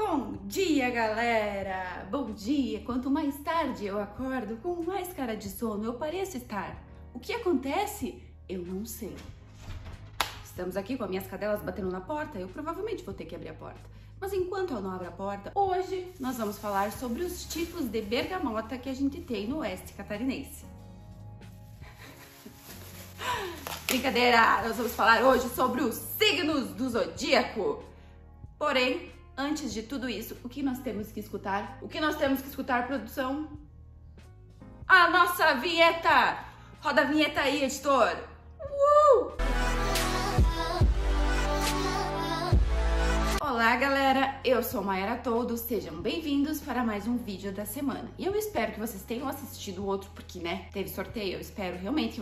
Bom dia, galera! Bom dia! Quanto mais tarde eu acordo, com mais cara de sono eu pareço estar. O que acontece? Eu não sei. Estamos aqui com as minhas cadelas batendo na porta, eu provavelmente vou ter que abrir a porta. Mas enquanto eu não abro a porta, hoje nós vamos falar sobre os tipos de bergamota que a gente tem no oeste catarinense. Brincadeira! Nós vamos falar hoje sobre os signos do zodíaco. Porém, antes de tudo isso, o que nós temos que escutar? O que nós temos que escutar, produção? A nossa vinheta! Roda a vinheta aí, editor! Olá, galera! Eu sou Mayara Toldo, sejam bem-vindos para mais um vídeo da semana. E eu espero que vocês tenham assistido o outro, porque, né, teve sorteio. Eu espero realmente que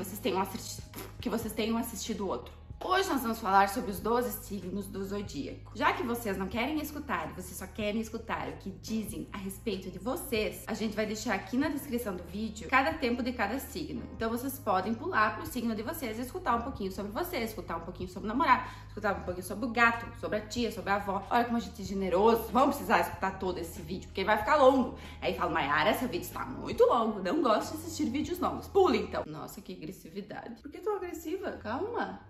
vocês tenham assistido o outro. Hoje nós vamos falar sobre os 12 signos do zodíaco. Já que vocês não querem escutar, vocês só querem escutar o que dizem a respeito de vocês, a gente vai deixar aqui na descrição do vídeo cada tempo de cada signo. Então vocês podem pular pro signo de vocês e escutar um pouquinho sobre vocês, escutar um pouquinho sobre o namorado, escutar um pouquinho sobre o gato, sobre a tia, sobre a avó. Olha como a gente é generoso. Vamos precisar escutar todo esse vídeo, porque vai ficar longo. Aí fala, Mayara, esse vídeo está muito longo, não gosto de assistir vídeos longos. Pula então. Nossa, que agressividade. Por que tão agressiva? Calma.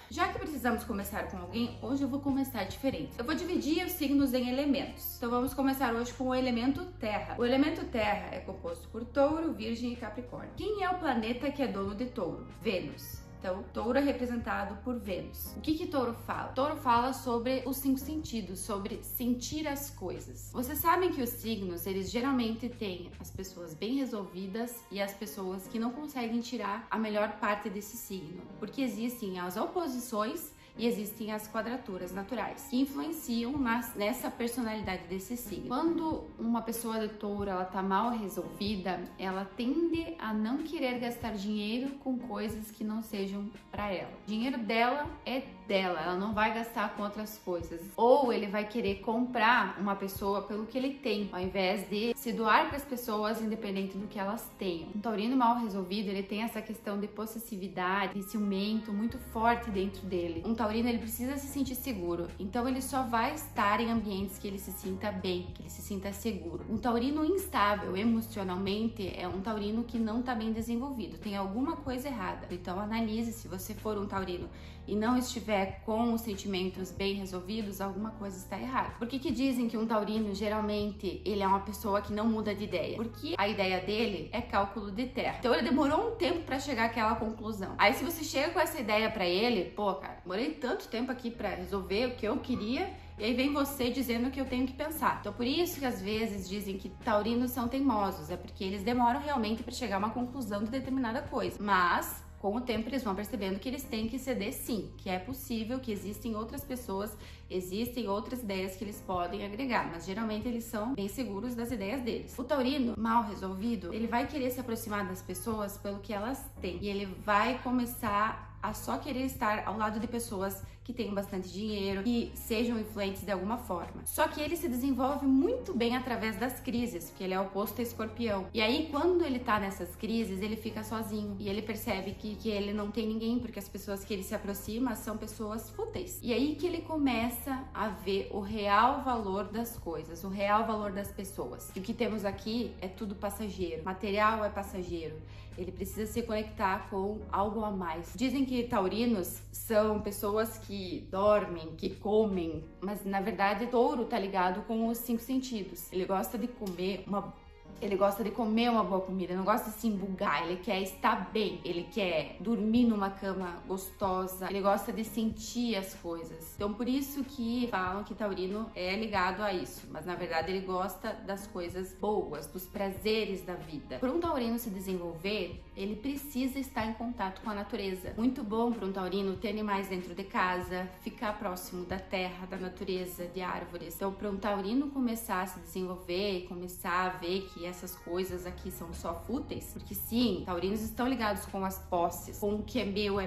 Já que precisamos começar com alguém, hoje eu vou começar diferente. Eu vou dividir os signos em elementos. Então vamos começar hoje com o elemento terra. O elemento terra é composto por touro, virgem e capricórnio. Quem é o planeta que é dono de touro? Vênus. Então, touro é representado por Vênus. O que touro fala? Touro fala sobre os 5 sentidos, sobre sentir as coisas. Vocês sabem que os signos, eles geralmente têm as pessoas bem resolvidas e as pessoas que não conseguem tirar a melhor parte desse signo. Porque existem as oposições e existem as quadraturas naturais, que influenciam nessa personalidade desse signo. Quando uma pessoa de touro ela tá mal resolvida, ela tende a não querer gastar dinheiro com coisas que não sejam para ela. O dinheiro dela é dela, ela não vai gastar com outras coisas. Ou ele vai querer comprar uma pessoa pelo que ele tem, ao invés de se doar para as pessoas independente do que elas tenham. Um taurino mal resolvido, ele tem essa questão de possessividade e ciumento muito forte dentro dele. Um taurino, ele precisa se sentir seguro, então ele só vai estar em ambientes que ele se sinta bem, que ele se sinta seguro. Um taurino instável emocionalmente é um taurino que não está bem desenvolvido, tem alguma coisa errada. Então analise, se você for um taurino e não estiver com os sentimentos bem resolvidos, alguma coisa está errada. Por que dizem que um taurino, geralmente, ele é uma pessoa que não muda de ideia? Porque a ideia dele é cálculo de terra. Então ele demorou um tempo para chegar àquela conclusão. Aí se você chega com essa ideia para ele, pô, cara, demorei tanto tempo aqui para resolver o que eu queria, e aí vem você dizendo que eu tenho que pensar. Então por isso que às vezes dizem que taurinos são teimosos, é porque eles demoram realmente para chegar a uma conclusão de determinada coisa. Mas com o tempo eles vão percebendo que eles têm que ceder sim, que é possível, que existem outras pessoas, existem outras ideias que eles podem agregar, mas geralmente eles são bem seguros das ideias deles. O taurino mal resolvido, ele vai querer se aproximar das pessoas pelo que elas têm, e ele vai começar a só querer estar ao lado de pessoas que tenham bastante dinheiro, que sejam influentes de alguma forma. Só que ele se desenvolve muito bem através das crises, porque ele é oposto a escorpião. E aí, quando ele tá nessas crises, ele fica sozinho. E ele percebe que ele não tem ninguém, porque as pessoas que ele se aproxima são pessoas fúteis. E aí que ele começa a ver o real valor das coisas, o real valor das pessoas. E o que temos aqui é tudo passageiro. Material é passageiro. Ele precisa se conectar com algo a mais. Dizem que taurinos são pessoas que dormem, que comem, mas na verdade touro tá ligado com os 5 sentidos. Ele gosta de comer uma boa comida, não gosta de se embugar, ele quer estar bem, ele quer dormir numa cama gostosa, ele gosta de sentir as coisas. Então por isso que falam que taurino é ligado a isso, mas na verdade ele gosta das coisas boas, dos prazeres da vida. Para um taurino se desenvolver, ele precisa estar em contato com a natureza. Muito bom para um taurino ter animais dentro de casa, ficar próximo da terra, da natureza, de árvores. Então para um taurino começar a se desenvolver e começar a ver que essas coisas aqui são só fúteis, porque sim, taurinos estão ligados com as posses, com o que é meu,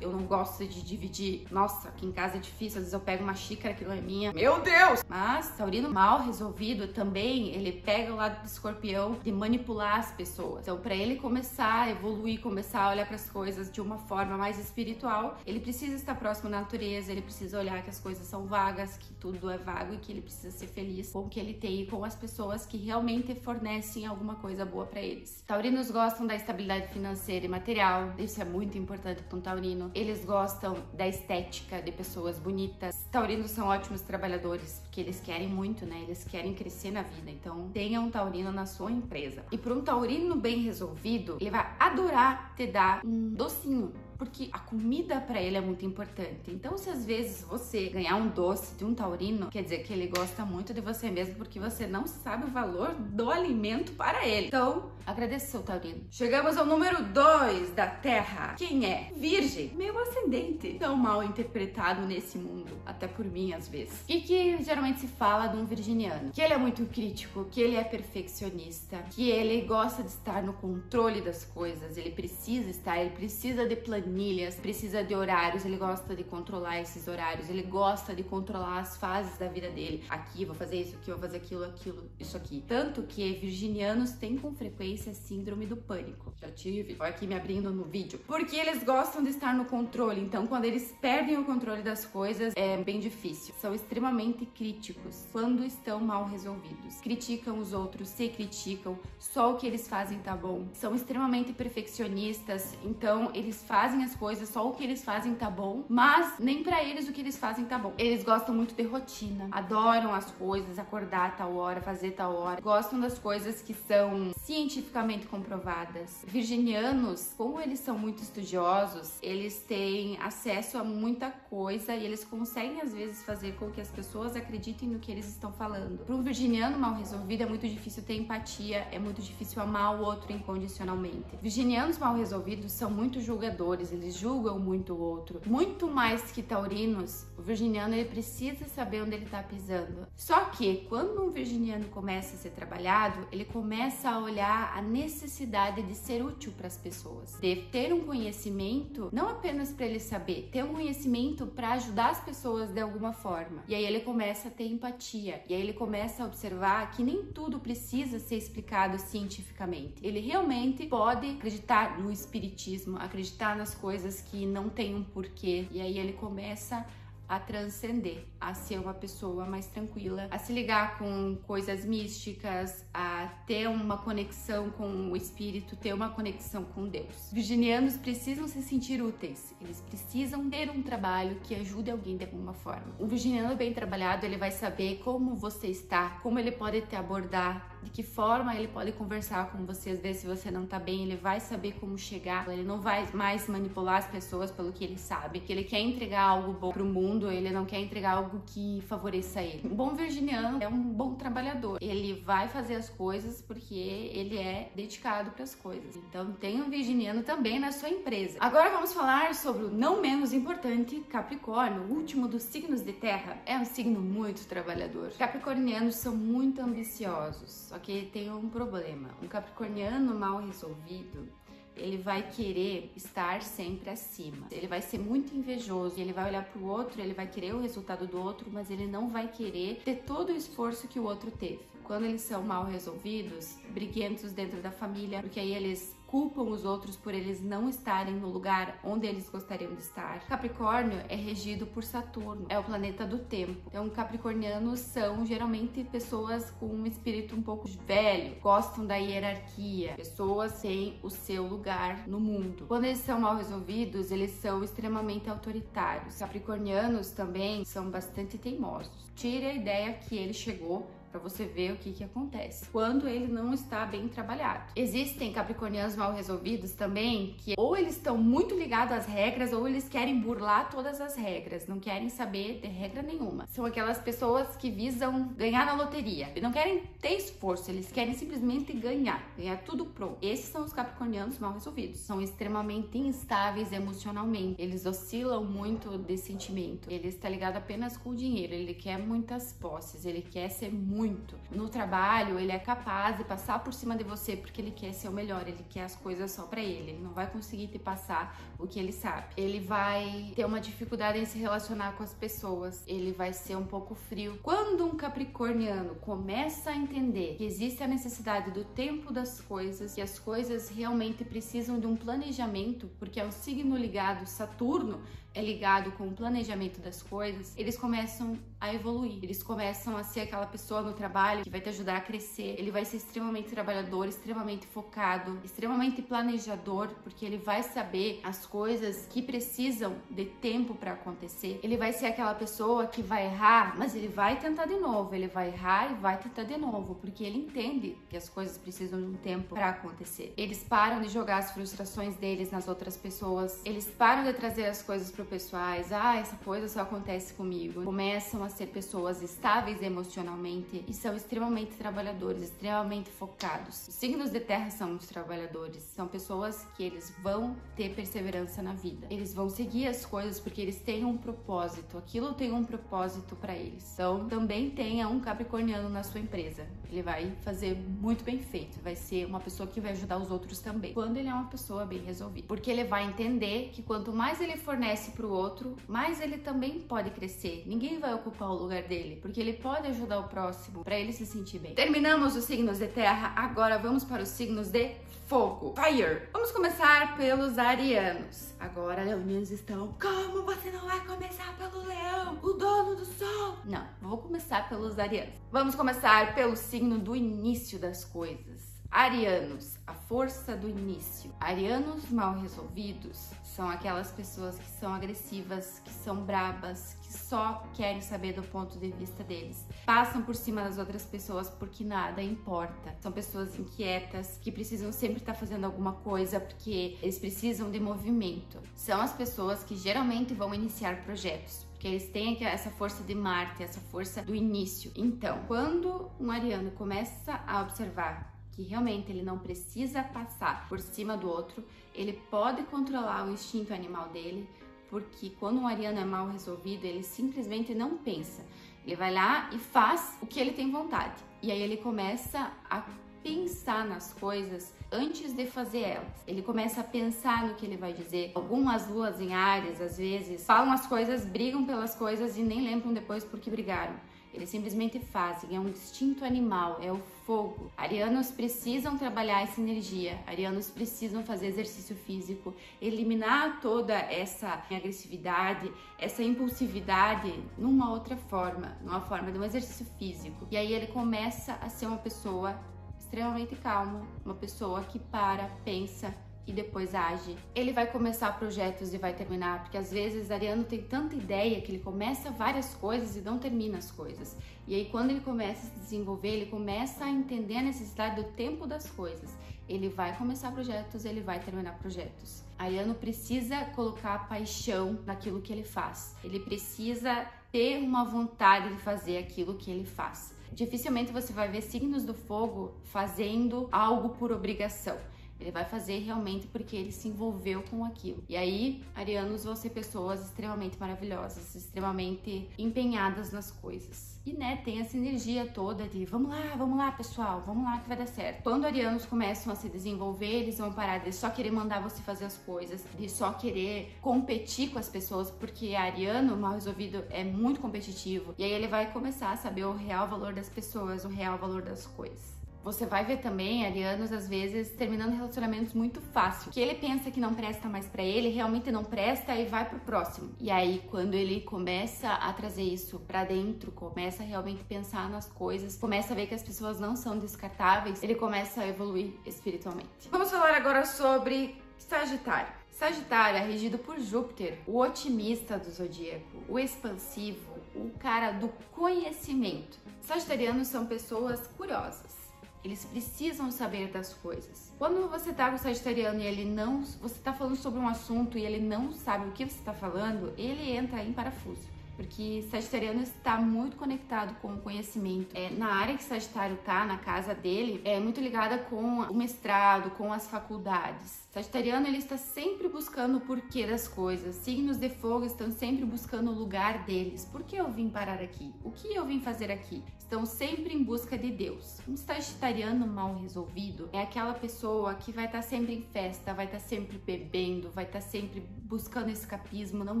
eu não gosto de dividir. Nossa, aqui em casa é difícil, às vezes eu pego uma xícara, aquilo é minha, meu Deus! Mas taurino mal resolvido também, ele pega o lado do escorpião de manipular as pessoas. Então, para ele começar a evoluir, começar a olhar para as coisas de uma forma mais espiritual, ele precisa estar próximo da natureza, ele precisa olhar que as coisas são vagas, que tudo é vago e que ele precisa ser feliz com o que ele tem e com as pessoas que realmente fornecem alguma coisa boa para eles. Taurinos gostam da estabilidade financeira e material, isso é muito importante para um taurino. Eles gostam da estética, de pessoas bonitas. Taurinos são ótimos trabalhadores, porque eles querem muito, né? Eles querem crescer na vida, então tenha um taurino na sua empresa. E para um taurino bem resolvido, ele vai adorar te dar um docinho, porque a comida para ele é muito importante. Então, se às vezes você ganhar um doce de um taurino, quer dizer que ele gosta muito de você mesmo, porque você não sabe o valor do alimento para ele. Então, agradeça seu taurino. Chegamos ao número 2 da Terra. Quem é? Virgem. Meu ascendente. Tão mal interpretado nesse mundo, até por mim às vezes. E que geralmente se fala de um virginiano? Que ele é muito crítico, que ele é perfeccionista, que ele gosta de estar no controle das coisas, ele precisa de planilhas, precisa de horários, ele gosta de controlar esses horários, ele gosta de controlar as fases da vida dele. Aqui vou fazer isso, aqui vou fazer aquilo, isso aqui. Tanto que virginianos têm com frequência síndrome do pânico. Já tive, tô aqui me abrindo no vídeo. Porque eles gostam de estar no controle, então quando eles perdem o controle das coisas, é bem difícil. São extremamente críticos quando estão mal resolvidos. Criticam os outros, se criticam, só o que eles fazem tá bom. São extremamente perfeccionistas, então eles fazem as coisas, só o que eles fazem tá bom, mas nem pra eles o que eles fazem tá bom. Eles gostam muito de rotina, adoram as coisas, acordar a tal hora, fazer tal hora, gostam das coisas que são cientificamente comprovadas. Virginianos, como eles são muito estudiosos, eles têm acesso a muita coisa e eles conseguem às vezes fazer com que as pessoas acreditem no que eles estão falando. Para um virginiano mal resolvido é muito difícil ter empatia, é muito difícil amar o outro incondicionalmente. Virginianos mal resolvidos são muito julgadores, eles julgam muito o outro. Muito mais que taurinos, o virginiano ele precisa saber onde ele tá pisando. Só que quando um virginiano começa a ser trabalhado, ele começa a olhar a necessidade de ser útil para as pessoas, de ter um conhecimento, não apenas para ele saber, ter um conhecimento para ajudar as pessoas de alguma forma. E aí ele começa a ter empatia, e aí ele começa a observar que nem tudo precisa ser explicado cientificamente. Ele realmente pode acreditar no espiritismo, acreditar nas coisas que não tem um porquê, e aí ele começa a transcender, a ser uma pessoa mais tranquila, a se ligar com coisas místicas, a ter uma conexão com o espírito, ter uma conexão com Deus. Virginianos precisam se sentir úteis, eles precisam ter um trabalho que ajude alguém de alguma forma. Um virginiano bem trabalhado, ele vai saber como você está, como ele pode te abordar, de que forma ele pode conversar com você, às vezes se você não tá bem, ele vai saber como chegar, ele não vai mais manipular as pessoas pelo que ele sabe, que ele quer entregar algo bom pro mundo, ele não quer entregar algo que favoreça ele. Um bom virginiano é um bom trabalhador, ele vai fazer as coisas porque ele é dedicado para as coisas. Então tem um virginiano também na sua empresa. Agora vamos falar sobre o não menos importante, Capricórnio, o último dos signos de terra. É um signo muito trabalhador. Capricornianos são muito ambiciosos, só que tem um problema. Um capricorniano mal resolvido, ele vai querer estar sempre acima. Ele vai ser muito invejoso, ele vai olhar pro outro, ele vai querer o resultado do outro, mas ele não vai querer ter todo o esforço que o outro teve. Quando eles são mal resolvidos, briguentos dentro da família, porque aí eles culpam os outros por eles não estarem no lugar onde eles gostariam de estar. Capricórnio é regido por Saturno, é o planeta do tempo. Então, capricornianos são geralmente pessoas com um espírito um pouco velho, gostam da hierarquia, pessoas têm o seu lugar no mundo. Quando eles são mal resolvidos, eles são extremamente autoritários. Capricornianos também são bastante teimosos. Tire a ideia que ele chegou para você ver o que acontece quando ele não está bem trabalhado. Existem capricornianos mal resolvidos também que ou eles estão muito ligados às regras ou eles querem burlar todas as regras, não querem saber de regra nenhuma. São aquelas pessoas que visam ganhar na loteria e não querem ter esforço, eles querem simplesmente ganhar tudo pronto. Esses são os capricornianos mal resolvidos. São extremamente instáveis emocionalmente, eles oscilam muito de sentimento, ele está ligado apenas com o dinheiro, ele quer muitas posses, ele quer ser muito muito. No trabalho, ele é capaz de passar por cima de você porque ele quer ser o melhor, ele quer as coisas só pra ele não vai conseguir te passar o que ele sabe. Ele vai ter uma dificuldade em se relacionar com as pessoas, ele vai ser um pouco frio. Quando um capricorniano começa a entender que existe a necessidade do tempo das coisas, que as coisas realmente precisam de um planejamento, porque é um signo ligado, Saturno é ligado com o planejamento das coisas, eles começam a evoluir, eles começam a ser aquela pessoa no trabalho que vai te ajudar a crescer. Ele vai ser extremamente trabalhador, extremamente focado, extremamente planejador, porque ele vai saber as coisas que precisam de tempo para acontecer. Ele vai ser aquela pessoa que vai errar, mas ele vai tentar de novo, ele vai errar e vai tentar de novo, porque ele entende que as coisas precisam de um tempo para acontecer. Eles param de jogar as frustrações deles nas outras pessoas, eles param de trazer as coisas pro pessoais, essa coisa só acontece comigo. Começam a ser pessoas estáveis emocionalmente e são extremamente trabalhadores, extremamente focados. Os signos de terra são os trabalhadores, são pessoas que eles vão ter perseverança na vida. Eles vão seguir as coisas porque eles têm um propósito, aquilo tem um propósito para eles. Então, também tenha um capricorniano na sua empresa. Ele vai fazer muito bem feito, vai ser uma pessoa que vai ajudar os outros também, quando ele é uma pessoa bem resolvida. Porque ele vai entender que quanto mais ele fornece pro outro, mais ele também pode crescer. Ninguém vai ocupar o lugar dele, porque ele pode ajudar o próximo para ele se sentir bem. Terminamos os signos de terra, agora vamos para os signos de fogo. Fire! Vamos começar pelos arianos. Agora, leoninos estão... Como você não vai começar pelo leão, o dono do sol? Não, vou começar pelos arianos. Vamos começar pelo signo do início das coisas. Arianos, a força do início. Arianos mal resolvidos são aquelas pessoas que são agressivas, que são brabas, que só querem saber do ponto de vista deles. Passam por cima das outras pessoas porque nada importa. São pessoas inquietas, que precisam sempre estar fazendo alguma coisa porque eles precisam de movimento. São as pessoas que geralmente vão iniciar projetos, porque eles têm essa força de Marte, essa força do início. Então, quando um ariano começa a observar que realmente ele não precisa passar por cima do outro, ele pode controlar o instinto animal dele, porque quando um ariano é mal resolvido, ele simplesmente não pensa. Ele vai lá e faz o que ele tem vontade. E aí ele começa a pensar nas coisas antes de fazer elas. Ele começa a pensar no que ele vai dizer. Algumas luas em Áries, às vezes, falam as coisas, brigam pelas coisas e nem lembram depois por que brigaram. Eles simplesmente fazem, é um instinto animal, é o fogo. Arianos precisam trabalhar essa energia, arianos precisam fazer exercício físico, eliminar toda essa agressividade, essa impulsividade numa outra forma, numa forma de um exercício físico. E aí ele começa a ser uma pessoa extremamente calma, uma pessoa que para, pensa e depois age. Ele vai começar projetos e vai terminar, porque às vezes Ariano tem tanta ideia que ele começa várias coisas e não termina as coisas. E aí quando ele começa a se desenvolver, ele começa a entender a necessidade do tempo das coisas. Ele vai começar projetos, ele vai terminar projetos. Ariano precisa colocar paixão naquilo que ele faz. Ele precisa ter uma vontade de fazer aquilo que ele faz. Dificilmente você vai ver signos do fogo fazendo algo por obrigação. Ele vai fazer realmente porque ele se envolveu com aquilo. E aí, arianos vão ser pessoas extremamente maravilhosas, extremamente empenhadas nas coisas. E, tem essa energia toda de vamos lá, pessoal, vamos lá que vai dar certo. Quando arianos começam a se desenvolver, eles vão parar de só querer mandar você fazer as coisas, de só querer competir com as pessoas, porque ariano mal resolvido é muito competitivo. E aí ele vai começar a saber o real valor das pessoas, o real valor das coisas. Você vai ver também arianos, às vezes, terminando relacionamentos muito fácil. Que ele pensa que não presta mais pra ele, realmente não presta e vai pro próximo. E aí, quando ele começa a trazer isso pra dentro, começa a realmente pensar nas coisas, começa a ver que as pessoas não são descartáveis, ele começa a evoluir espiritualmente. Vamos falar agora sobre Sagitário. Sagitário é regido por Júpiter, o otimista do zodíaco, o expansivo, o cara do conhecimento. Sagitarianos são pessoas curiosas. Eles precisam saber das coisas. Quando você tá com o sagitariano e ele não... Você tá falando sobre um assunto e ele não sabe o que você tá falando, ele entra em parafuso. Porque sagitariano está muito conectado com o conhecimento. Na área que Sagitário tá, na casa dele, é muito ligada com o mestrado, com as faculdades. Sagitariano, ele está sempre buscando o porquê das coisas. Signos de fogo estão sempre buscando o lugar deles. Por que eu vim parar aqui? O que eu vim fazer aqui? Estão sempre em busca de Deus. Um sagitariano mal resolvido é aquela pessoa que vai estar sempre em festa, vai estar sempre bebendo, vai estar sempre buscando escapismo, não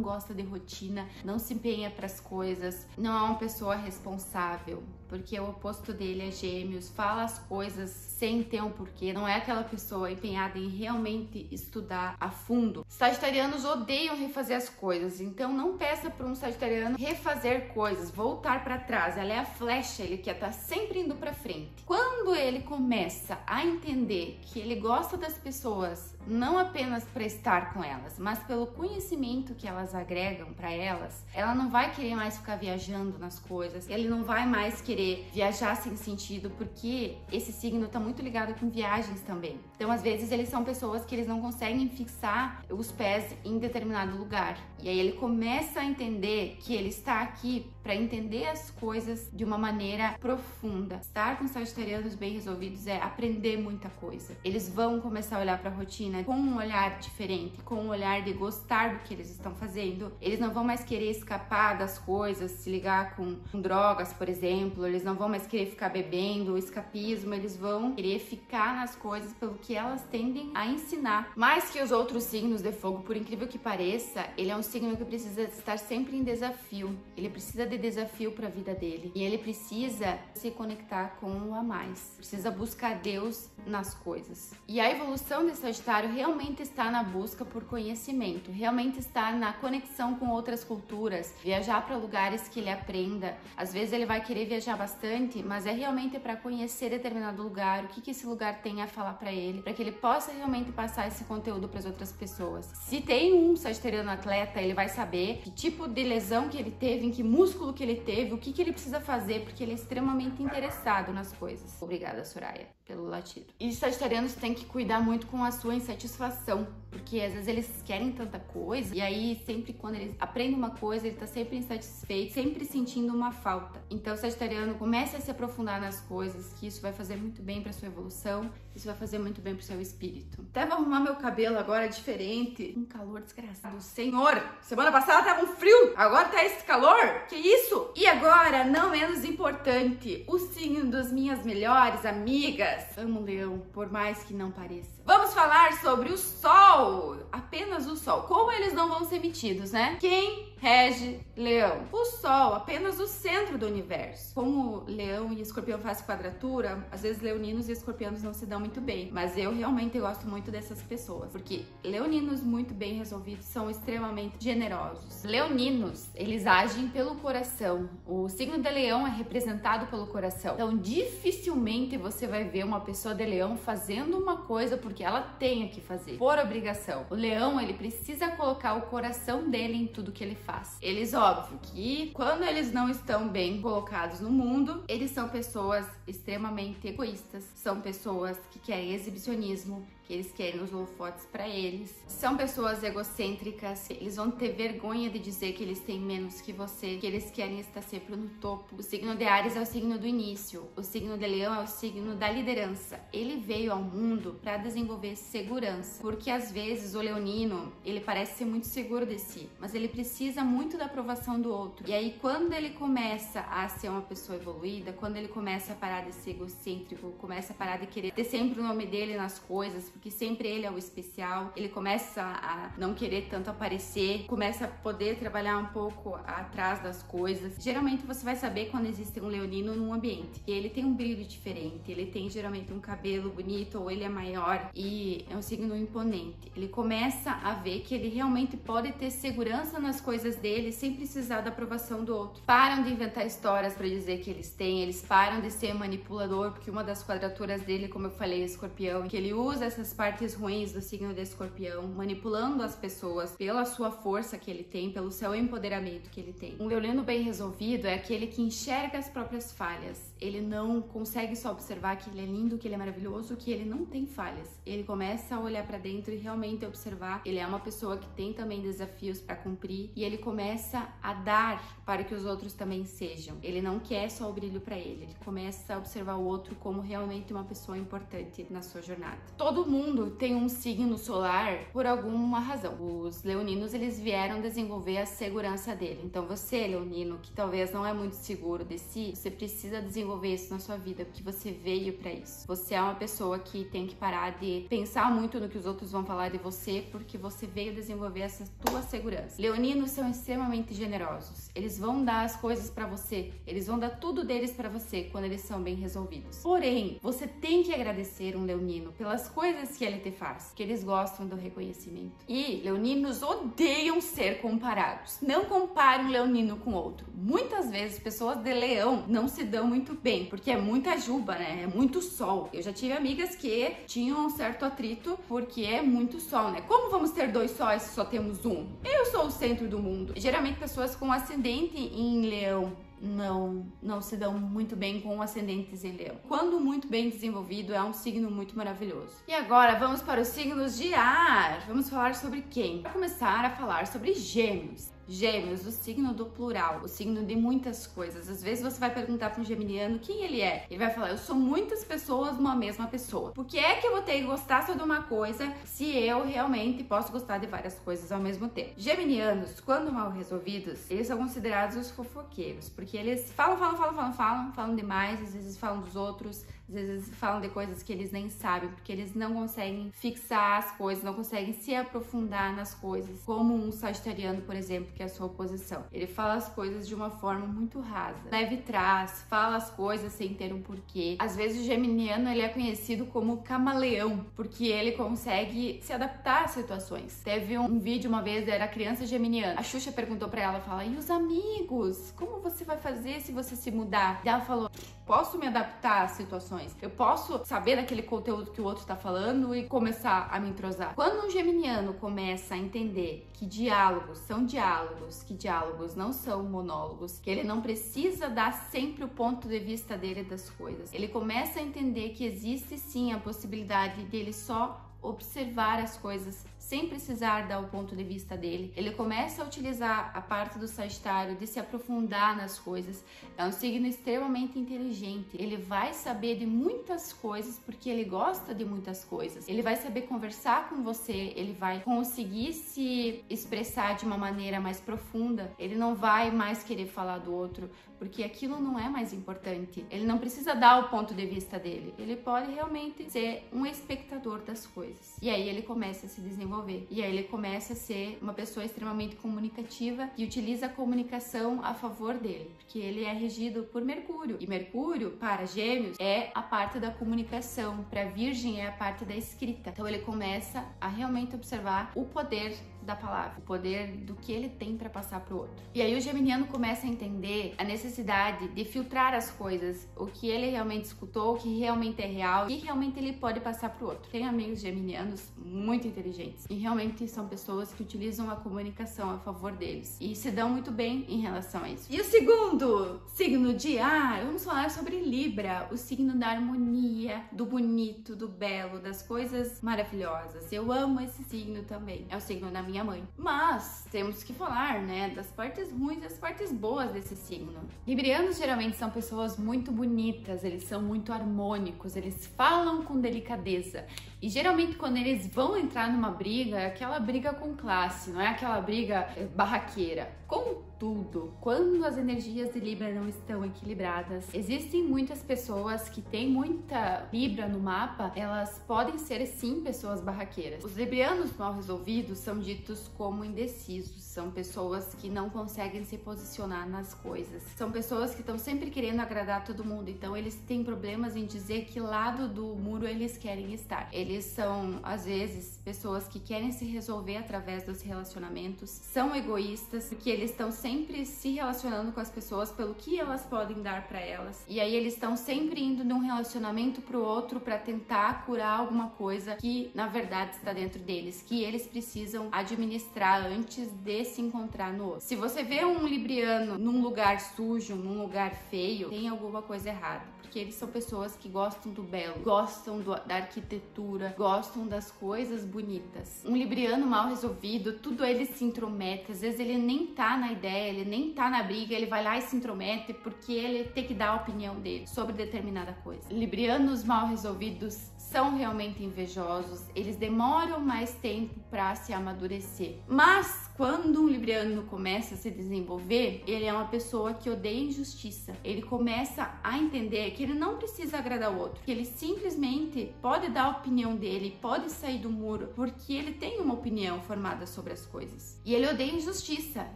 gosta de rotina, não se empenha para as coisas, não é uma pessoa responsável, porque o oposto dele é Gêmeos, fala as coisas sem ter um porquê, não é aquela pessoa empenhada em realmente estudar a fundo. Sagitarianos odeiam refazer as coisas, então não peça para um sagitariano refazer coisas, voltar para trás. Ela é a flecha, ele quer estar sempre indo para frente. Quando ele começa a entender que ele gosta das pessoas não apenas para estar com elas, mas pelo conhecimento que elas agregam para elas, ela não vai querer mais ficar viajando nas coisas, ele não vai mais querer viajar sem sentido, porque esse signo tá muito ligado com viagens também. Então, às vezes, eles são pessoas que eles não conseguem fixar os pés em determinado lugar. E aí ele começa a entender que ele está aqui para entender as coisas de uma maneira profunda. Estar com sagitarianos bem resolvidos é aprender muita coisa. Eles vão começar a olhar para a rotina com um olhar diferente, com um olhar de gostar do que eles estão fazendo. Eles não vão mais querer escapar das coisas, se ligar com drogas, por exemplo. Eles não vão mais querer ficar bebendo, escapismo. Eles vão querer ficar nas coisas pelo que elas tendem a ensinar. Mais que os outros signos de fogo, por incrível que pareça, ele é um signo que precisa estar sempre em desafio. Ele precisa de desafio para a vida dele. E ele precisa se conectar com o a mais. Precisa buscar Deus nas coisas. E a evolução de Sagitário realmente está na busca por conhecimento, realmente está na conexão com outras culturas, viajar para lugares que ele aprenda. Às vezes ele vai querer viajar bastante, mas é realmente para conhecer determinado lugar, o que esse lugar tem a falar para ele, para que ele possa realmente passar esse conteúdo para as outras pessoas. Se tem um sagitariano atleta, ele vai saber que tipo de lesão que ele teve, em que músculo que ele teve, o que ele precisa fazer, porque ele é extremamente interessado nas coisas. Obrigada, Soraya, pelo latido. E os sagitarianos têm que cuidar muito com a sua insatisfação, porque às vezes eles querem tanta coisa, e aí sempre quando eles aprendem uma coisa, ele tá sempre insatisfeito, sempre sentindo uma falta. Então o sagitariano começa a se aprofundar nas coisas, que isso vai fazer muito bem para sua evolução, isso vai fazer muito bem pro seu espírito. Até vou arrumar meu cabelo agora diferente. Um calor desgraçado. Senhor, semana passada tava um frio, agora tá esse calor? Que isso? E agora, não menos importante, o signo das minhas melhores amigas. Amo Leão, por mais que não pareça. Vamos falar sobre o Sol, apenas o Sol. Como eles não vão ser metidos, né? Quem rege Leão? O Sol, apenas o centro do universo. Como Leão e Escorpião fazem quadratura, às vezes leoninos e escorpianos não se dão muito bem. Mas eu realmente gosto muito dessas pessoas, porque leoninos muito bem resolvidos são extremamente generosos. Leoninos, eles agem pelo coração. O signo de Leão é representado pelo coração. Então, dificilmente você vai ver uma pessoa de Leão fazendo uma coisa porque ela tenha que fazer, por obrigação. O Leão, ele precisa colocar o coração dele em tudo que ele faz. Eles, óbvio, que quando eles não estão bem colocados no mundo, eles são pessoas extremamente egoístas, são pessoas que querem exibicionismo, que eles querem os holofotes para eles. São pessoas egocêntricas, eles vão ter vergonha de dizer que eles têm menos que você, que eles querem estar sempre no topo. O signo de Áries é o signo do início, o signo de Leão é o signo da liderança. Ele veio ao mundo para desenvolver segurança, porque às vezes o leonino, ele parece ser muito seguro de si, mas ele precisa muito da aprovação do outro. E aí quando ele começa a ser uma pessoa evoluída, quando ele começa a parar de ser egocêntrico, começa a parar de querer ter sempre o nome dele nas coisas, porque sempre ele é o especial, ele começa a não querer tanto aparecer, começa a poder trabalhar um pouco atrás das coisas. Geralmente você vai saber quando existe um leonino num ambiente, e ele tem um brilho diferente, ele tem geralmente um cabelo bonito, ou ele é maior e é um signo imponente. Ele começa a ver que ele realmente pode ter segurança nas coisas dele sem precisar da aprovação do outro. Param de inventar histórias para dizer que eles têm, eles param de ser manipulador, porque uma das quadraturas dele, como eu falei, é Escorpião, que ele usa essas partes ruins do signo de Escorpião, manipulando as pessoas pela sua força que ele tem, pelo seu empoderamento que ele tem. Um leonino bem resolvido é aquele que enxerga as próprias falhas. Ele não consegue só observar que ele é lindo, que ele é maravilhoso, que ele não tem falhas. Ele começa a olhar para dentro e realmente observar. Ele é uma pessoa que tem também desafios para cumprir, e ele começa a dar para que os outros também sejam. Ele não quer só o brilho para ele, ele começa a observar o outro como realmente uma pessoa importante na sua jornada. Todo mundo tem um signo solar por alguma razão. Os leoninos, eles vieram desenvolver a segurança dele. Então você, leonino, que talvez não é muito seguro de si, você precisa desenvolver isso na sua vida, porque você veio pra isso. Você é uma pessoa que tem que parar de pensar muito no que os outros vão falar de você, porque você veio desenvolver essa tua segurança. Leoninos são extremamente generosos. Eles vão dar as coisas pra você, eles vão dar tudo deles pra você quando eles são bem resolvidos. Porém, você tem que agradecer um leonino pelas coisas que ele te faz, que eles gostam do reconhecimento. E leoninos odeiam ser comparados. Não compare um leonino com outro. Muitas vezes pessoas de leão não se dão muito bem, porque é muita juba, né? É muito sol. Eu já tive amigas que tinham um certo atrito porque é muito sol, né? Como vamos ter dois sóis se só temos um? Eu sou o centro do mundo. Geralmente pessoas com ascendente em leão não se dão muito bem com ascendentes em leão. Quando muito bem desenvolvido, é um signo muito maravilhoso. E agora vamos para os signos de ar. Vamos falar sobre quem? Vou começar a falar sobre Gêmeos. Gêmeos, o signo do plural, o signo de muitas coisas. Às vezes você vai perguntar para um geminiano quem ele é. Ele vai falar, eu sou muitas pessoas numa mesma pessoa. Por que é que eu vou ter que gostar só de uma coisa se eu realmente posso gostar de várias coisas ao mesmo tempo? Geminianos, quando mal resolvidos, eles são considerados os fofoqueiros, porque eles falam demais, às vezes falam dos outros, às vezes falam de coisas que eles nem sabem, porque eles não conseguem fixar as coisas, não conseguem se aprofundar nas coisas, como um sagitariano, por exemplo, que é a sua oposição. Ele fala as coisas de uma forma muito rasa, leve trás, fala as coisas sem ter um porquê. Às vezes o geminiano, ele é conhecido como camaleão, porque ele consegue se adaptar às situações. Teve um vídeo uma vez, era criança geminiana. A Xuxa perguntou pra ela, fala, e os amigos? Como você vai fazer se você se mudar? E ela falou, posso me adaptar às situações. Eu posso saber daquele conteúdo que o outro tá falando e começar a me entrosar. Quando um geminiano começa a entender que diálogos são diálogos, que diálogos não são monólogos, que ele não precisa dar sempre o ponto de vista dele das coisas, ele começa a entender que existe sim a possibilidade dele só observar as coisas sem precisar dar o ponto de vista dele. Ele começa a utilizar a parte do Sagitário de se aprofundar nas coisas. É um signo extremamente inteligente. Ele vai saber de muitas coisas porque ele gosta de muitas coisas. Ele vai saber conversar com você, ele vai conseguir se expressar de uma maneira mais profunda. Ele não vai mais querer falar do outro porque aquilo não é mais importante. Ele não precisa dar o ponto de vista dele. Ele pode realmente ser um espectador das coisas. E aí ele começa a se desenvolver. E aí ele começa a ser uma pessoa extremamente comunicativa e utiliza a comunicação a favor dele, porque ele é regido por Mercúrio. E Mercúrio, para Gêmeos, é a parte da comunicação. Para Virgem, é a parte da escrita. Então ele começa a realmente observar o poder da palavra, o poder do que ele tem para passar para o outro. E aí o geminiano começa a entender a necessidade de filtrar as coisas, o que ele realmente escutou, o que realmente é real e realmente ele pode passar para o outro. Tem amigos geminianos muito inteligentes e realmente são pessoas que utilizam a comunicação a favor deles e se dão muito bem em relação a isso. E o segundo signo de ar, vamos falar sobre Libra, o signo da harmonia, do bonito, do belo, das coisas maravilhosas. Eu amo esse signo também. É o signo da minha mãe. Mas temos que falar, né, das partes ruins e das partes boas desse signo. Librianos geralmente são pessoas muito bonitas, eles são muito harmônicos, eles falam com delicadeza. E geralmente quando eles vão entrar numa briga, é aquela briga com classe, não é aquela briga barraqueira. Contudo, quando as energias de Libra não estão equilibradas, existem muitas pessoas que têm muita Libra no mapa, elas podem ser sim pessoas barraqueiras. Os librianos mal resolvidos são ditos como indecisos, são pessoas que não conseguem se posicionar nas coisas, são pessoas que estão sempre querendo agradar todo mundo, então eles têm problemas em dizer que lado do muro eles querem estar. Eles são, às vezes, pessoas que querem se resolver através dos relacionamentos, são egoístas, porque eles estão sempre se relacionando com as pessoas pelo que elas podem dar para elas. E aí eles estão sempre indo de um relacionamento pro outro para tentar curar alguma coisa que na verdade está dentro deles, que eles precisam administrar antes de se encontrar no outro. Se você vê um libriano num lugar sujo, num lugar feio, tem alguma coisa errada, porque eles são pessoas que gostam do belo, gostam da arquitetura, gostam das coisas bonitas. Um libriano mal resolvido, tudo ele se intromete, às vezes ele nem tá na ideia ideia, ele nem tá na briga, ele vai lá e se intromete porque ele tem que dar a opinião dele sobre determinada coisa. Librianos mal resolvidos são realmente invejosos, eles demoram mais tempo para se amadurecer. Mas quando um libriano começa a se desenvolver, ele é uma pessoa que odeia injustiça. Ele começa a entender que ele não precisa agradar o outro, que ele simplesmente pode dar a opinião dele, pode sair do muro, porque ele tem uma opinião formada sobre as coisas. E ele odeia injustiça.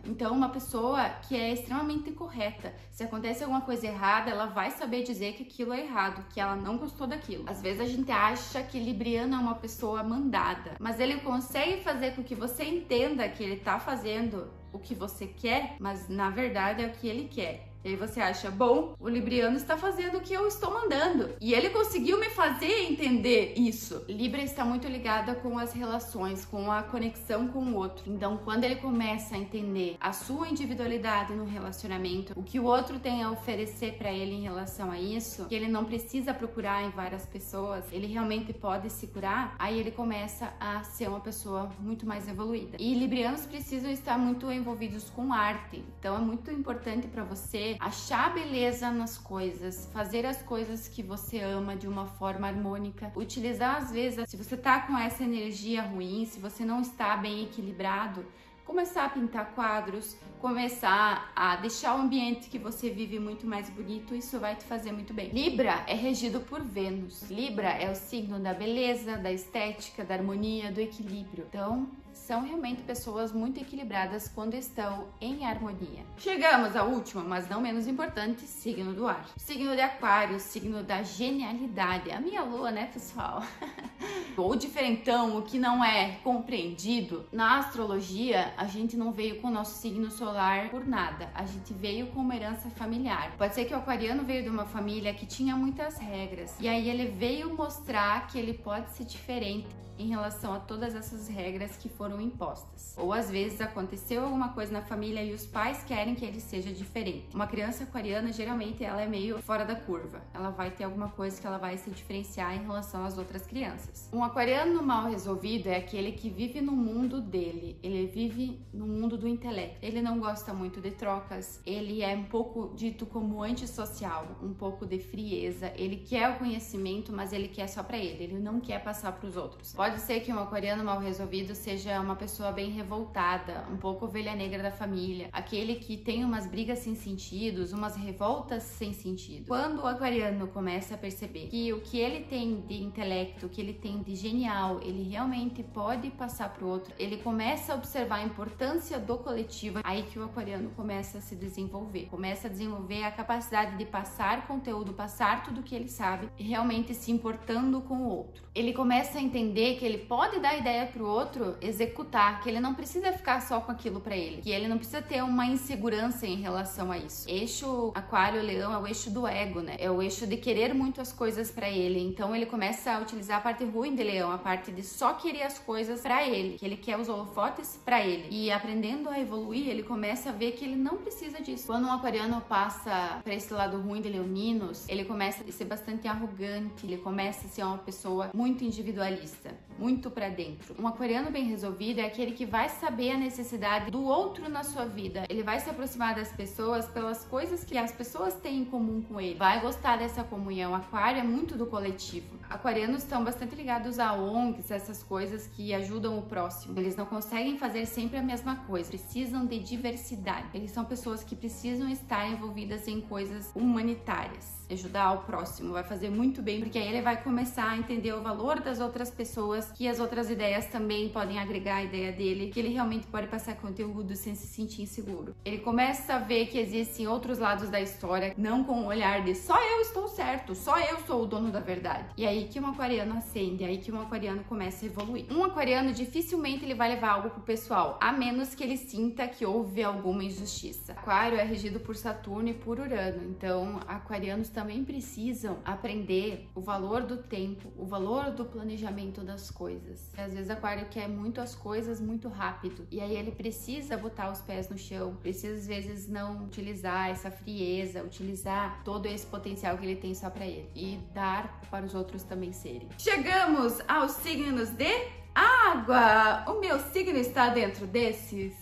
Então, uma pessoa que é extremamente correta, se acontece alguma coisa errada, ela vai saber dizer que aquilo é errado, que ela não gostou daquilo. Às vezes a gente acha que libriano é uma pessoa mandada, mas ele consegue fazer com que você entenda que ele tá fazendo o que você quer, mas na verdade é o que ele quer. E aí você acha, bom, o libriano está fazendo o que eu estou mandando. E ele conseguiu me fazer entender isso. Libra está muito ligada com as relações, com a conexão com o outro. Então, quando ele começa a entender a sua individualidade no relacionamento, o que o outro tem a oferecer para ele em relação a isso, que ele não precisa procurar em várias pessoas, ele realmente pode se curar, aí ele começa a ser uma pessoa muito mais evoluída. E librianos precisam estar muito envolvidos com arte. Então, é muito importante para você achar beleza nas coisas, fazer as coisas que você ama de uma forma harmônica, utilizar às vezes, se você tá com essa energia ruim, se você não está bem equilibrado, começar a pintar quadros, começar a deixar o ambiente que você vive muito mais bonito, isso vai te fazer muito bem. Libra é regido por Vênus. Libra é o signo da beleza, da estética, da harmonia, do equilíbrio. Então, são realmente pessoas muito equilibradas quando estão em harmonia. Chegamos ao último, mas não menos importante, signo do ar. Signo de Aquário, signo da genialidade. A minha lua, né, pessoal? O diferentão, o que não é compreendido. Na astrologia, a gente não veio com o nosso signo solar por nada. A gente veio com uma herança familiar. Pode ser que o aquariano veio de uma família que tinha muitas regras. E aí ele veio mostrar que ele pode ser diferente em relação a todas essas regras que foram impostas. Ou às vezes aconteceu alguma coisa na família e os pais querem que ele seja diferente. Uma criança aquariana, geralmente, ela é meio fora da curva. Ela vai ter alguma coisa que ela vai se diferenciar em relação às outras crianças. Um aquariano mal resolvido é aquele que vive no mundo dele. Ele vive no mundo do intelecto. Ele não gosta muito de trocas. Ele é um pouco dito como antissocial, um pouco de frieza. Ele quer o conhecimento, mas ele quer só pra ele. Ele não quer passar pros outros. Pode ser que um aquariano mal resolvido seja uma pessoa bem revoltada, um pouco ovelha negra da família, aquele que tem umas brigas sem sentidos, umas revoltas sem sentido. Quando o aquariano começa a perceber que o que ele tem de intelecto, o que ele tem de genial, ele realmente pode passar para o outro, ele começa a observar a importância do coletivo, aí que o aquariano começa a se desenvolver, começa a desenvolver a capacidade de passar conteúdo, passar tudo que ele sabe, realmente se importando com o outro. Ele começa a entender que ele pode dar ideia pro outro executar, que ele não precisa ficar só com aquilo pra ele, que ele não precisa ter uma insegurança em relação a isso. Eixo Aquário-Leão é o eixo do ego, né? É o eixo de querer muito as coisas pra ele. Então ele começa a utilizar a parte ruim de Leão, a parte de só querer as coisas pra ele, que ele quer os holofotes pra ele. E aprendendo a evoluir, ele começa a ver que ele não precisa disso. Quando um aquariano passa pra esse lado ruim de leoninos, ele começa a ser bastante arrogante, ele começa a ser uma pessoa muito individualista, muito pra dentro. Um aquariano bem resolvido é aquele que vai saber a necessidade do outro na sua vida. Ele vai se aproximar das pessoas pelas coisas que as pessoas têm em comum com ele. Vai gostar dessa comunhão. Aquário é muito do coletivo. Aquarianos estão bastante ligados a ONGs, essas coisas que ajudam o próximo. Eles não conseguem fazer sempre a mesma coisa. Precisam de diversidade. Eles são pessoas que precisam estar envolvidas em coisas humanitárias. Ajudar o próximo vai fazer muito bem, porque aí ele vai começar a entender o valor das outras pessoas, que as outras ideias também podem agregar a ideia dele, que ele realmente pode passar conteúdo sem se sentir inseguro. Ele começa a ver que existem outros lados da história, não com o olhar de só eu estou certo, só eu sou o dono da verdade. E aí que um aquariano acende, aí que um aquariano começa a evoluir. Um aquariano dificilmente ele vai levar algo pro pessoal, a menos que ele sinta que houve alguma injustiça. Aquário é regido por Saturno e por Urano, então aquarianos também precisam aprender o valor do tempo, o valor do planejamento das coisas. Às vezes Aquário quer muito as coisas muito rápido, e aí ele precisa botar os pés no chão, precisa às vezes não utilizar essa frieza, utilizar todo esse potencial que ele tem só pra ele, e dar para os outros também serem. Chegamos aos signos de Água! O meu signo está dentro desses?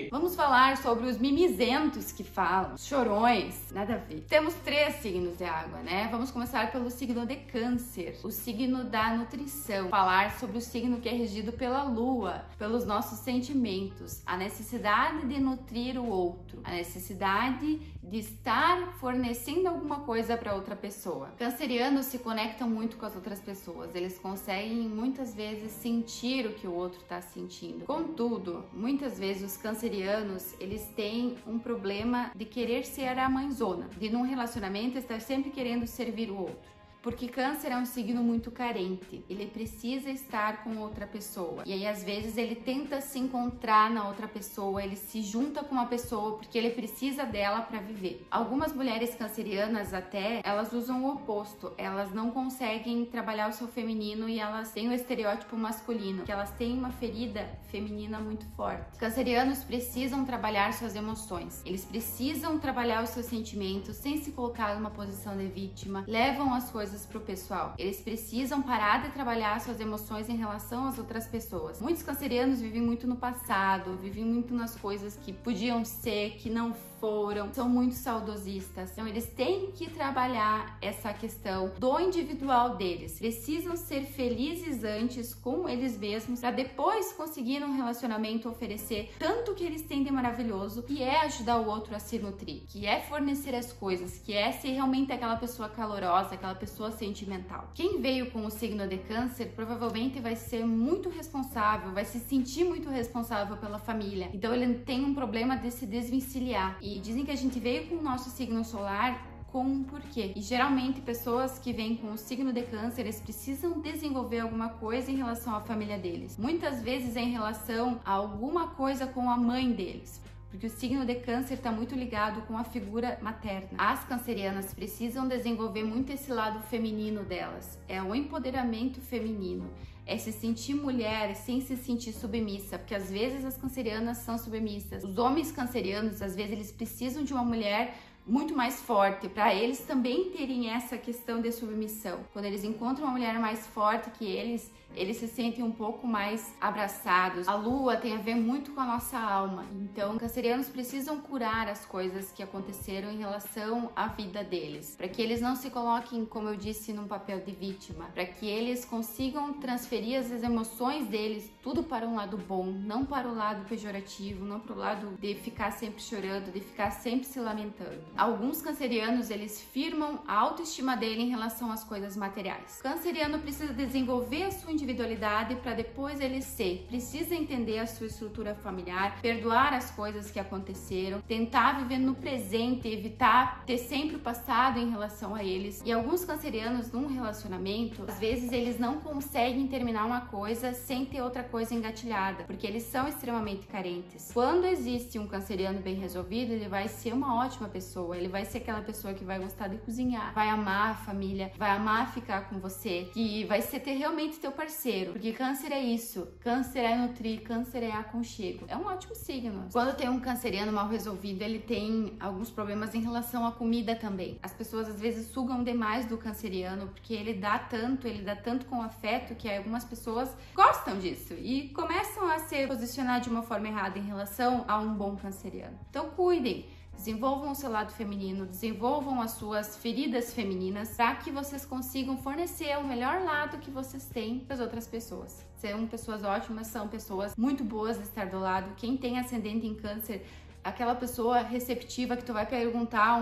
Vamos falar sobre os mimizentos que falam, os chorões, nada a ver. Temos 3 signos de água, né? Vamos começar pelo signo de Câncer, o signo da nutrição. Falar sobre o signo que é regido pela lua, pelos nossos sentimentos, a necessidade de nutrir o outro, a necessidade de estar fornecendo alguma coisa para outra pessoa. Cancerianos se conectam muito com as outras pessoas, eles conseguem muitas vezes sentir o que o outro está sentindo. Contudo, muitas vezes os cancerianos, eles têm um problema de querer ser a mãezona, de num relacionamento estar sempre querendo servir o outro. Porque Câncer é um signo muito carente, ele precisa estar com outra pessoa. E aí, às vezes, ele tenta se encontrar na outra pessoa, ele se junta com uma pessoa porque ele precisa dela para viver. Algumas mulheres cancerianas até, elas usam o oposto, elas não conseguem trabalhar o seu feminino e elas têm o estereótipo masculino, que elas têm uma ferida feminina muito forte. Cancerianos precisam trabalhar suas emoções, eles precisam trabalhar os seus sentimentos sem se colocar numa posição de vítima, levam as coisas pro pessoal. Eles precisam parar de trabalhar suas emoções em relação às outras pessoas. Muitos cancerianos vivem muito no passado, vivem muito nas coisas que podiam ser, que não foram, são muito saudosistas. Então eles têm que trabalhar essa questão do individual deles. Precisam ser felizes antes com eles mesmos para depois conseguir num relacionamento oferecer tanto que eles têm de maravilhoso, que é ajudar o outro a se nutrir, que é fornecer as coisas, que é ser realmente aquela pessoa calorosa, aquela pessoa sentimental. Quem veio com o signo de Câncer provavelmente vai ser muito responsável, vai se sentir muito responsável pela família. Então ele tem um problema de se desvencilhar. E dizem que a gente veio com o nosso signo solar com um porquê. E geralmente pessoas que vêm com o signo de Câncer, eles precisam desenvolver alguma coisa em relação à família deles. Muitas vezes é em relação a alguma coisa com a mãe deles. Porque o signo de Câncer está muito ligado com a figura materna. As cancerianas precisam desenvolver muito esse lado feminino delas. É o empoderamento feminino. É se sentir mulher sem se sentir submissa, porque às vezes as cancerianas são submissas. Os homens cancerianos, às vezes, eles precisam de uma mulher muito mais forte, para eles também terem essa questão de submissão. Quando eles encontram uma mulher mais forte que eles se sentem um pouco mais abraçados. A lua tem a ver muito com a nossa alma. Então, cancerianos precisam curar as coisas que aconteceram em relação à vida deles, para que eles não se coloquem, como eu disse, num papel de vítima, para que eles consigam transferir as emoções deles tudo para um lado bom, não para o lado pejorativo, não para o lado de ficar sempre chorando, de ficar sempre se lamentando. Alguns cancerianos, eles firmam a autoestima dele em relação às coisas materiais. O canceriano precisa desenvolver a sua individualidade para depois ele ser. Precisa entender a sua estrutura familiar, perdoar as coisas que aconteceram, tentar viver no presente, evitar ter sempre o passado em relação a eles. E alguns cancerianos num relacionamento, às vezes eles não conseguem terminar uma coisa sem ter outra coisa engatilhada, porque eles são extremamente carentes. Quando existe um canceriano bem resolvido, ele vai ser uma ótima pessoa, ele vai ser aquela pessoa que vai gostar de cozinhar, vai amar a família, vai amar ficar com você, que vai ser ter realmente teu parceiro, porque Câncer é isso, Câncer é nutrir, Câncer é aconchego. É um ótimo signo. Quando tem um canceriano mal resolvido, ele tem alguns problemas em relação à comida também. As pessoas às vezes sugam demais do canceriano, porque ele dá tanto com afeto, que algumas pessoas gostam disso e começam a se posicionar de uma forma errada em relação a um bom canceriano. Então cuidem, desenvolvam o seu lado feminino, desenvolvam as suas feridas femininas para que vocês consigam fornecer o melhor lado que vocês têm para as outras pessoas. São pessoas ótimas, são pessoas muito boas de estar do lado. Quem tem ascendente em Câncer, aquela pessoa receptiva que tu vai perguntar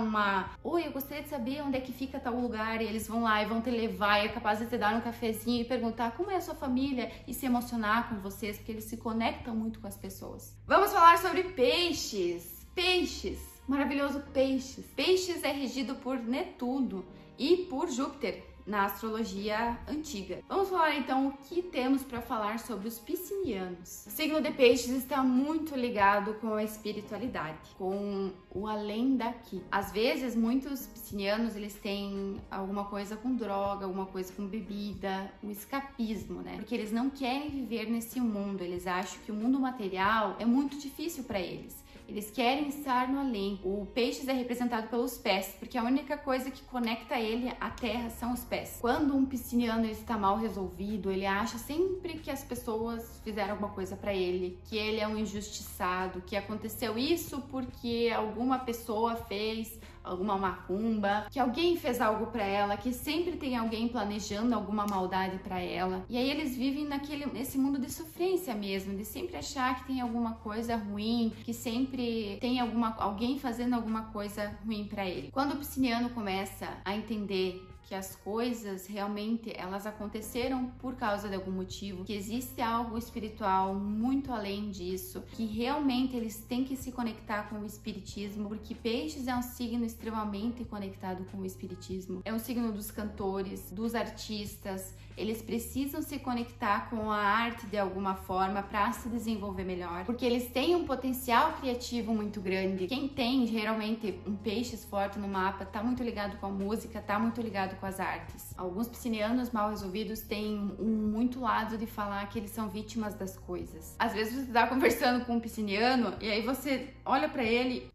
oi, eu gostaria de saber onde é que fica tal lugar, e eles vão lá e vão te levar, e é capaz de te dar um cafezinho e perguntar como é a sua família e se emocionar com vocês, porque eles se conectam muito com as pessoas. Vamos falar sobre peixes. Peixes. Maravilhoso Peixes. Peixes é regido por Netuno e por Júpiter na astrologia antiga. Vamos falar então o que temos para falar sobre os piscianos. O signo de Peixes está muito ligado com a espiritualidade, com o além daqui. Às vezes, muitos piscianos, eles têm alguma coisa com droga, alguma coisa com bebida, um escapismo, né? Porque eles não querem viver nesse mundo, eles acham que o mundo material é muito difícil para eles. Eles querem estar no além. O peixes é representado pelos pés, porque a única coisa que conecta ele à terra são os pés. Quando um pisciano está mal resolvido, ele acha sempre que as pessoas fizeram alguma coisa pra ele, que ele é um injustiçado, que aconteceu isso porque alguma pessoa fez alguma macumba, que alguém fez algo pra ela, que sempre tem alguém planejando alguma maldade pra ela. E aí eles vivem nesse mundo de sofrência mesmo, de sempre achar que tem alguma coisa ruim, que sempre tem alguém fazendo alguma coisa ruim pra ele. Quando o pisciano começa a entender que as coisas realmente elas aconteceram por causa de algum motivo, que existe algo espiritual muito além disso, que realmente eles têm que se conectar com o espiritismo, porque peixes é um signo extremamente conectado com o espiritismo, é um signo dos cantores, dos artistas. Eles precisam se conectar com a arte de alguma forma para se desenvolver melhor, porque eles têm um potencial criativo muito grande. Quem tem geralmente um peixes forte no mapa tá muito ligado com a música, tá muito ligado com as artes. Alguns piscianos mal resolvidos têm muito lado de falar que eles são vítimas das coisas. Às vezes você tá conversando com um pisciano e aí você olha para ele,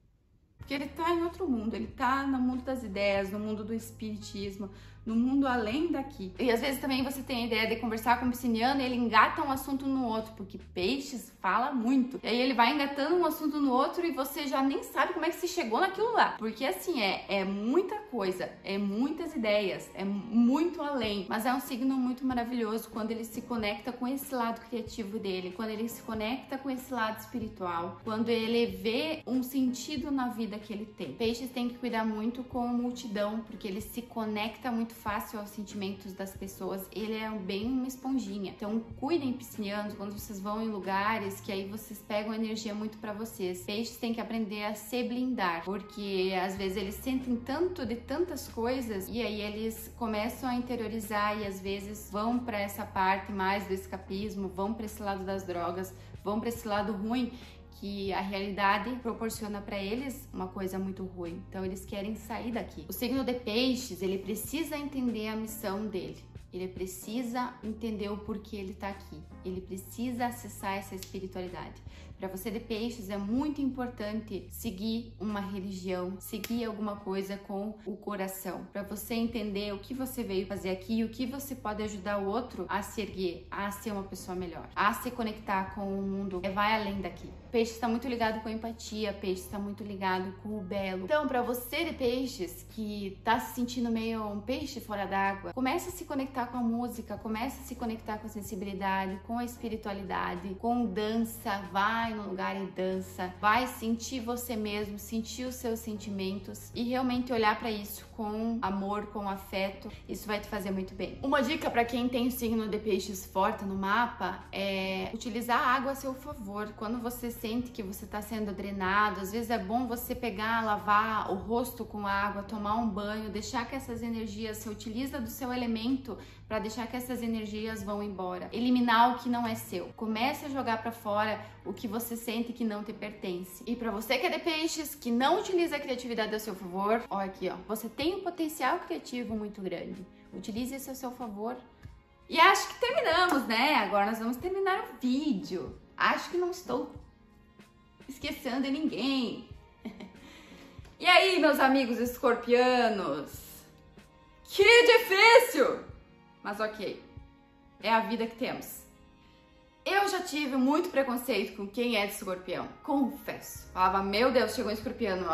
porque ele tá em outro mundo, ele tá no mundo das ideias, no mundo do espiritismo, no mundo além daqui. E às vezes também você tem a ideia de conversar com um pisciano e ele engata um assunto no outro, porque peixes fala muito. E aí ele vai engatando um assunto no outro e você já nem sabe como é que se chegou naquilo lá. Porque assim, é muita coisa, é muitas ideias, é muito além. Mas é um signo muito maravilhoso quando ele se conecta com esse lado criativo dele, quando ele se conecta com esse lado espiritual, quando ele vê um sentido na vida que ele tem. Peixes tem que cuidar muito com multidão, porque ele se conecta muito fácil aos sentimentos das pessoas, ele é bem uma esponjinha. Então cuidem, piscianos, quando vocês vão em lugares que aí vocês pegam energia muito pra vocês. Peixes têm que aprender a se blindar, porque às vezes eles sentem tanto de tantas coisas e aí eles começam a interiorizar e às vezes vão pra essa parte mais do escapismo, vão pra esse lado das drogas, vão pra esse lado ruim, que a realidade proporciona para eles uma coisa muito ruim. Então eles querem sair daqui. O signo de peixes, ele precisa entender a missão dele. Ele precisa entender o porquê ele tá aqui. Ele precisa acessar essa espiritualidade. Para você de peixes é muito importante seguir uma religião, seguir alguma coisa com o coração, para você entender o que você veio fazer aqui e o que você pode ajudar o outro a se erguer, a ser uma pessoa melhor, a se conectar com o mundo que vai além daqui. Peixe está muito ligado com a empatia, peixe está muito ligado com o belo. Então, para você de peixes que tá se sentindo meio um peixe fora d'água, comece a se conectar com a música, comece a se conectar com a sensibilidade, com a espiritualidade, com dança, vai no lugar e dança, vai sentir você mesmo, sentir os seus sentimentos e realmente olhar para isso com amor, com afeto. Isso vai te fazer muito bem. Uma dica para quem tem o signo de peixes forte no mapa é utilizar a água a seu favor. Quando você sente que você está sendo drenado, às vezes é bom você pegar, lavar o rosto com água, tomar um banho, deixar que essas energias, se utiliza do seu elemento para deixar que essas energias vão embora. Eliminar o que não é seu. Comece a jogar para fora o que você sente que não te pertence. E para você que é de peixes, que não utiliza a criatividade a seu favor, ó aqui, ó, você tem um potencial criativo muito grande. Utilize isso a seu favor. E acho que terminamos, né? Agora nós vamos terminar o vídeo. Acho que não estou esquecendo de ninguém. E aí, meus amigos escorpianos? Que difícil! Mas ok, é a vida que temos. Eu já tive muito preconceito com quem é de escorpião, confesso. Falava, meu Deus, chegou um escorpiano,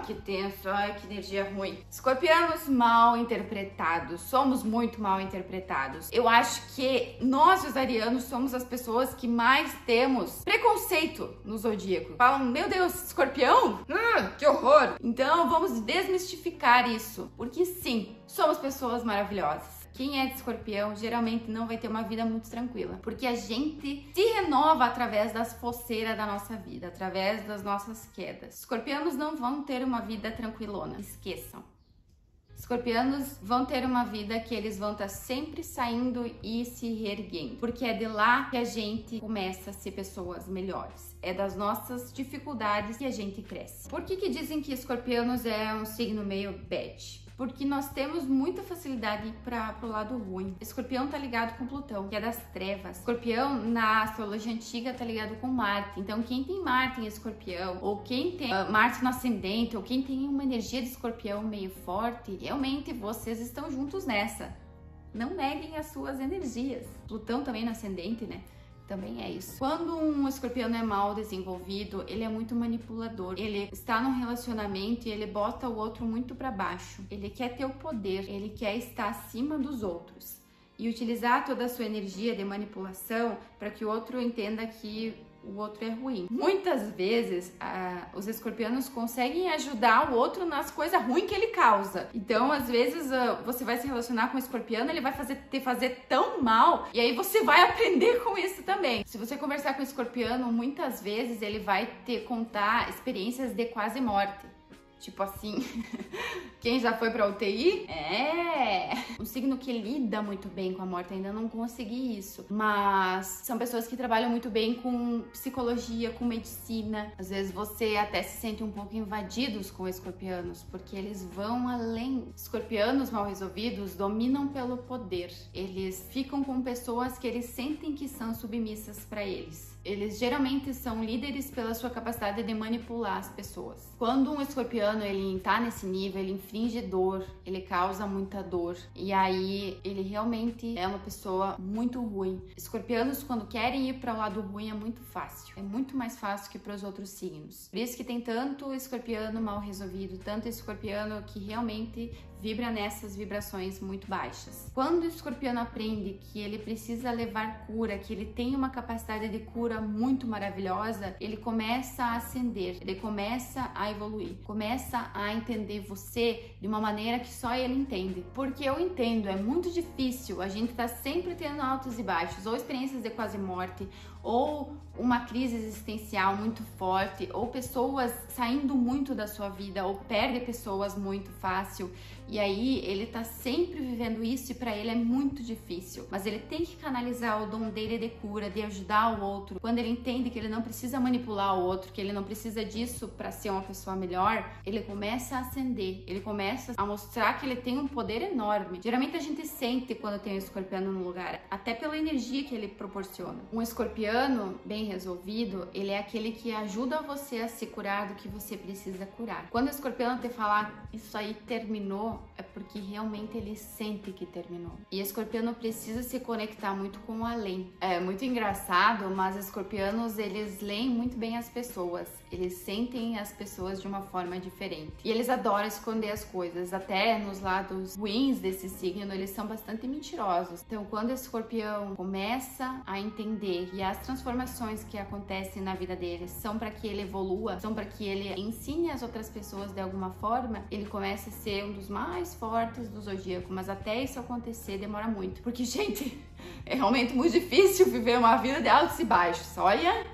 que tenso, que energia ruim. Escorpianos mal interpretados, somos muito mal interpretados. Eu acho que nós, os arianos, somos as pessoas que mais temos preconceito no zodíaco. Falam, meu Deus, escorpião? Que horror! Então vamos desmistificar isso, porque sim, somos pessoas maravilhosas. Quem é de escorpião geralmente não vai ter uma vida muito tranquila, porque a gente se renova através das foceiras da nossa vida, através das nossas quedas. Escorpianos não vão ter uma vida tranquilona, esqueçam. Escorpianos vão ter uma vida que eles vão estar sempre saindo e se reerguendo, porque é de lá que a gente começa a ser pessoas melhores. É das nossas dificuldades que a gente cresce. Por que dizem que escorpianos é um signo meio bad? porque nós temos muita facilidade para o lado ruim. Escorpião tá ligado com Plutão, que é das trevas. Escorpião, na astrologia antiga, tá ligado com Marte. Então, quem tem Marte em Escorpião, ou quem tem Marte no ascendente, ou quem tem uma energia de Escorpião meio forte, realmente vocês estão juntos nessa. Não neguem as suas energias. Plutão também no ascendente, né? Também é isso. Quando um escorpiano é mal desenvolvido, ele é muito manipulador. Ele está num relacionamento e ele bota o outro muito para baixo. Ele quer ter o poder, ele quer estar acima dos outros. E utilizar toda a sua energia de manipulação para que o outro entenda que o outro é ruim. Muitas vezes, os escorpianos conseguem ajudar o outro nas coisas ruins que ele causa. Então, às vezes, você vai se relacionar com um escorpiano, ele vai te fazer tão mal, e aí você vai aprender com isso também. Se você conversar com um escorpiano, muitas vezes ele vai te contar experiências de quase morte. Tipo assim, quem já foi pra UTI? É um signo que lida muito bem com a morte, ainda não consegui isso. Mas são pessoas que trabalham muito bem com psicologia, com medicina. Às vezes você até se sente um pouco invadidos com escorpianos, porque eles vão além. Escorpianos mal resolvidos dominam pelo poder. Eles ficam com pessoas que eles sentem que são submissas pra eles. Eles geralmente são líderes pela sua capacidade de manipular as pessoas. Quando um escorpiano ele tá nesse nível, ele inflige dor, ele causa muita dor. E aí ele realmente é uma pessoa muito ruim. Escorpianos, quando querem ir para o lado ruim, é muito fácil. É muito mais fácil que para os outros signos. Por isso que tem tanto escorpiano mal resolvido, tanto escorpiano que realmente vibra nessas vibrações muito baixas. Quando o escorpiano aprende que ele precisa levar cura, que ele tem uma capacidade de cura muito maravilhosa, ele começa a ascender, ele começa a evoluir, começa a entender você de uma maneira que só ele entende. Porque eu entendo, é muito difícil, a gente tá sempre tendo altos e baixos, ou experiências de quase morte, ou uma crise existencial muito forte, ou pessoas saindo muito da sua vida, ou perde pessoas muito fácil. E aí ele tá sempre vivendo isso e para ele é muito difícil. Mas ele tem que canalizar o dom dele de cura, de ajudar o outro. Quando ele entende que ele não precisa manipular o outro, que ele não precisa disso para ser uma pessoa melhor, ele começa a ascender, ele começa a mostrar que ele tem um poder enorme. Geralmente a gente sente quando tem um escorpiano no lugar, até pela energia que ele proporciona. Um escorpiano bem resolvido, ele é aquele que ajuda você a se curar do que você precisa curar. Quando o escorpiano te falar isso aí terminou, é porque realmente ele sente que terminou. E escorpiano precisa se conectar muito com o além. É muito engraçado, mas escorpianos, eles leem muito bem as pessoas. Eles sentem as pessoas de uma forma diferente. E eles adoram esconder as coisas. Até nos lados ruins desse signo, eles são bastante mentirosos. Então, quando o escorpião começa a entender que as transformações que acontecem na vida dele são para que ele evolua, são para que ele ensine as outras pessoas de alguma forma, ele começa a ser um dos mais fortes do zodíaco. Mas até isso acontecer demora muito. Porque, gente, é realmente muito difícil viver uma vida de altos e baixos. Olha...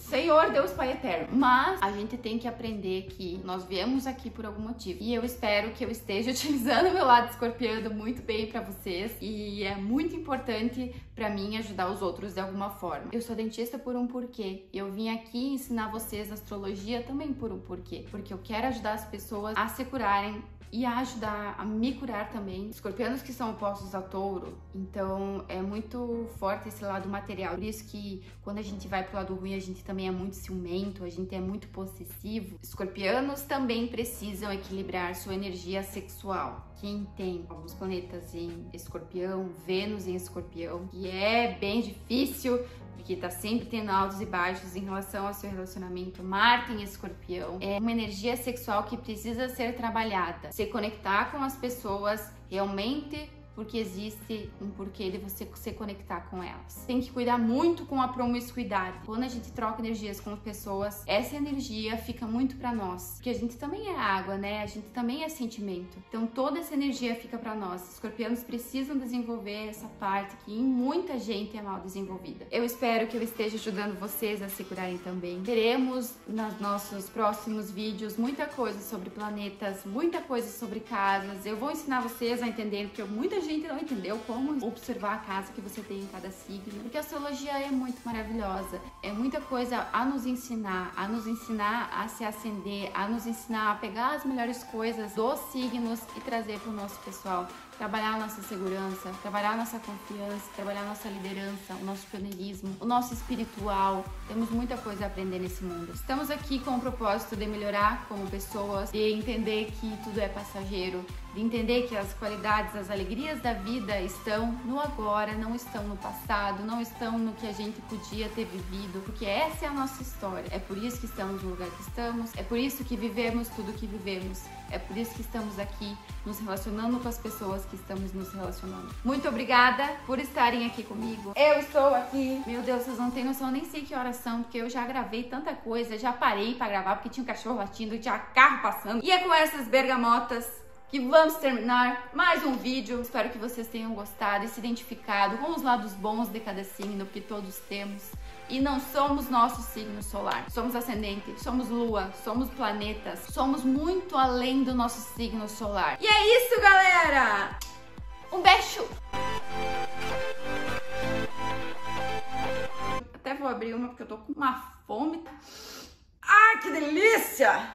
Senhor Deus Pai Eterno. Mas a gente tem que aprender que nós viemos aqui por algum motivo. E eu espero que eu esteja utilizando o meu lado escorpiano muito bem pra vocês. E é muito importante pra mim ajudar os outros de alguma forma. Eu sou dentista por um porquê. Eu vim aqui ensinar vocês astrologia também por um porquê. Porque eu quero ajudar as pessoas a se curarem e a ajudar a me curar também. Escorpianos que são opostos a touro, então é muito forte esse lado material. Por isso que quando a gente vai pro lado ruim, a gente também é muito ciumento, a gente é muito possessivo. Escorpianos também precisam equilibrar sua energia sexual. Quem tem alguns planetas em escorpião, Vênus em escorpião, que é bem difícil, porque tá sempre tendo altos e baixos em relação ao seu relacionamento. Marte em escorpião é uma energia sexual que precisa ser trabalhada. Se conectar com as pessoas realmente porque existe um porquê de você se conectar com elas. Tem que cuidar muito com a promiscuidade. Quando a gente troca energias com pessoas, essa energia fica muito pra nós. Porque a gente também é água, né? A gente também é sentimento. Então toda essa energia fica pra nós. Escorpianos precisam desenvolver essa parte que em muita gente é mal desenvolvida. Eu espero que eu esteja ajudando vocês a se curarem também. Teremos nos nossos próximos vídeos muita coisa sobre planetas, muita coisa sobre casas. Eu vou ensinar vocês a entenderem que muita gente não entendeu como observar a casa que você tem em cada signo, porque a astrologia é muito maravilhosa, é muita coisa a nos ensinar a se acender, a nos ensinar a pegar as melhores coisas dos signos e trazer para o nosso pessoal. Trabalhar a nossa segurança, trabalhar a nossa confiança, trabalhar a nossa liderança, o nosso pioneirismo, o nosso espiritual. Temos muita coisa a aprender nesse mundo. Estamos aqui com o propósito de melhorar como pessoas, de entender que tudo é passageiro, de entender que as qualidades, as alegrias da vida estão no agora, não estão no passado, não estão no que a gente podia ter vivido, porque essa é a nossa história. É por isso que estamos no lugar que estamos, é por isso que vivemos tudo que vivemos, é por isso que estamos aqui nos relacionando com as pessoas que estamos nos relacionando. Muito obrigada por estarem aqui comigo. Eu estou aqui. Meu Deus, vocês não têm noção, eu nem sei que horas são, porque eu já gravei tanta coisa, já parei pra gravar, porque tinha um cachorro latindo, tinha carro passando. E é com essas bergamotas que vamos terminar mais um vídeo. Espero que vocês tenham gostado e se identificado com os lados bons de cada signo, porque todos temos. E não somos nosso signo solar, somos ascendente, somos lua, somos planetas, somos muito além do nosso signo solar. E é isso, galera! Um beijo! Até vou abrir uma porque eu tô com uma fome. Ai, que delícia!